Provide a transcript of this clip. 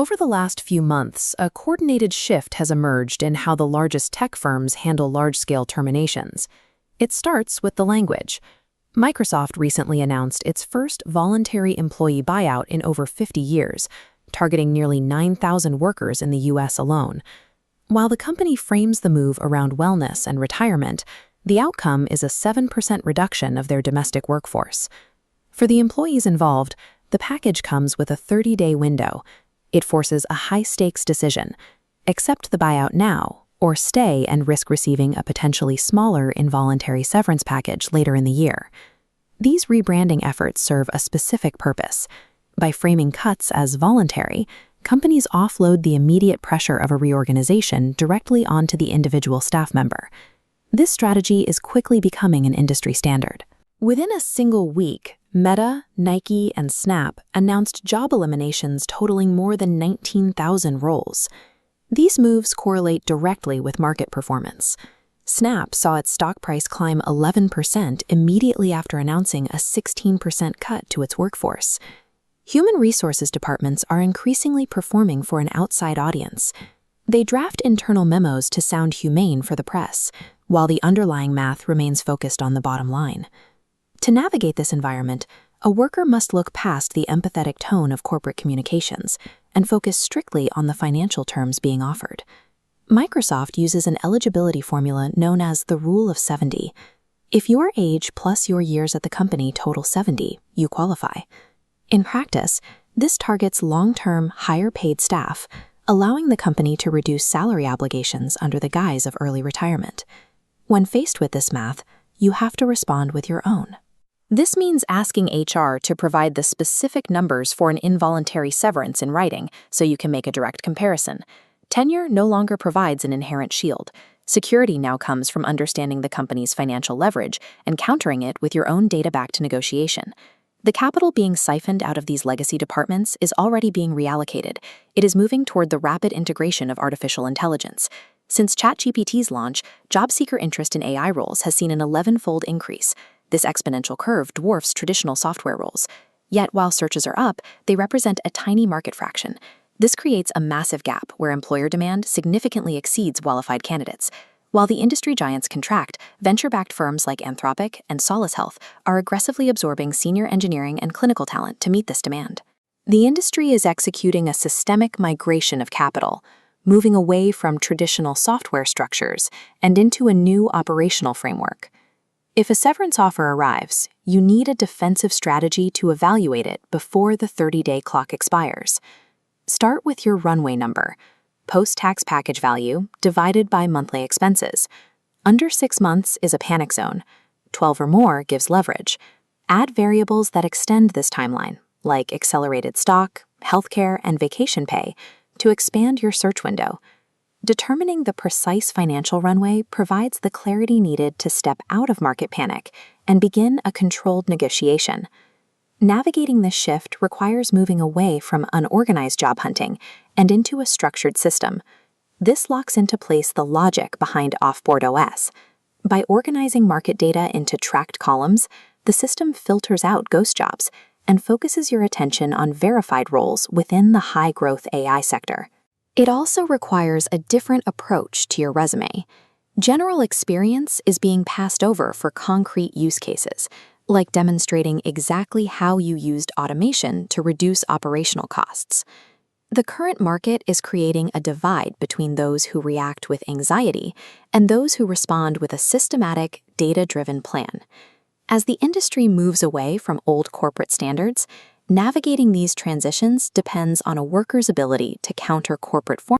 Over the last few months, a coordinated shift has emerged in how the largest tech firms handle large-scale terminations. It starts with the language. Microsoft recently announced its first voluntary employee buyout in over 50 years, targeting nearly 9,000 workers in the U.S. alone. While the company frames the move around wellness and retirement, the outcome is a 7% reduction of their domestic workforce. For the employees involved, the package comes with a 30-day window. It forces a high-stakes decision: accept the buyout now, or stay and risk receiving a potentially smaller involuntary severance package later in the year. These rebranding efforts serve a specific purpose. By framing cuts as voluntary, companies offload the immediate pressure of a reorganization directly onto the individual staff member. This strategy is quickly becoming an industry standard. Within a single week, Meta, Nike, and Snap announced job eliminations totaling more than 19,000 roles. These moves correlate directly with market performance. Snap saw its stock price climb 11% immediately after announcing a 16% cut to its workforce. Human resources departments are increasingly performing for an outside audience. They draft internal memos to sound humane for the press, while the underlying math remains focused on the bottom line. To navigate this environment, a worker must look past the empathetic tone of corporate communications and focus strictly on the financial terms being offered. Microsoft uses an eligibility formula known as the Rule of 70. If your age plus your years at the company total 70, you qualify. In practice, this targets long-term, higher-paid staff, allowing the company to reduce salary obligations under the guise of early retirement. When faced with this math, you have to respond with your own. This means asking HR to provide the specific numbers for an involuntary severance in writing so you can make a direct comparison. Tenure no longer provides an inherent shield. Security now comes from understanding the company's financial leverage and countering it with your own data-backed negotiation. The capital being siphoned out of these legacy departments is already being reallocated. It is moving toward the rapid integration of artificial intelligence. Since ChatGPT's launch, job seeker interest in AI roles has seen an 11-fold increase. This exponential curve dwarfs traditional software roles. Yet, while searches are up, they represent a tiny market fraction. This creates a massive gap where employer demand significantly exceeds qualified candidates. While the industry giants contract, venture-backed firms like Anthropic and Solace Health are aggressively absorbing senior engineering and clinical talent to meet this demand. The industry is executing a systemic migration of capital, moving away from traditional software structures and into a new operational framework. If a severance offer arrives, you need a defensive strategy to evaluate it before the 30-day clock expires. Start with your runway number, post-tax package value divided by monthly expenses. Under 6 months is a panic zone. 12 or more gives leverage. Add variables that extend this timeline, like accelerated stock, healthcare, and vacation pay, to expand your search window. Determining the precise financial runway provides the clarity needed to step out of market panic and begin a controlled negotiation. Navigating this shift requires moving away from unorganized job hunting and into a structured system. This locks into place the logic behind Offboard OS. By organizing market data into tracked columns, the system filters out ghost jobs and focuses your attention on verified roles within the high-growth AI sector. It also requires a different approach to your resume. General experience is being passed over for concrete use cases, like demonstrating exactly how you used automation to reduce operational costs. The current market is creating a divide between those who react with anxiety and those who respond with a systematic, data-driven plan. As the industry moves away from old corporate standards, navigating these transitions depends on a worker's ability to counter corporate forms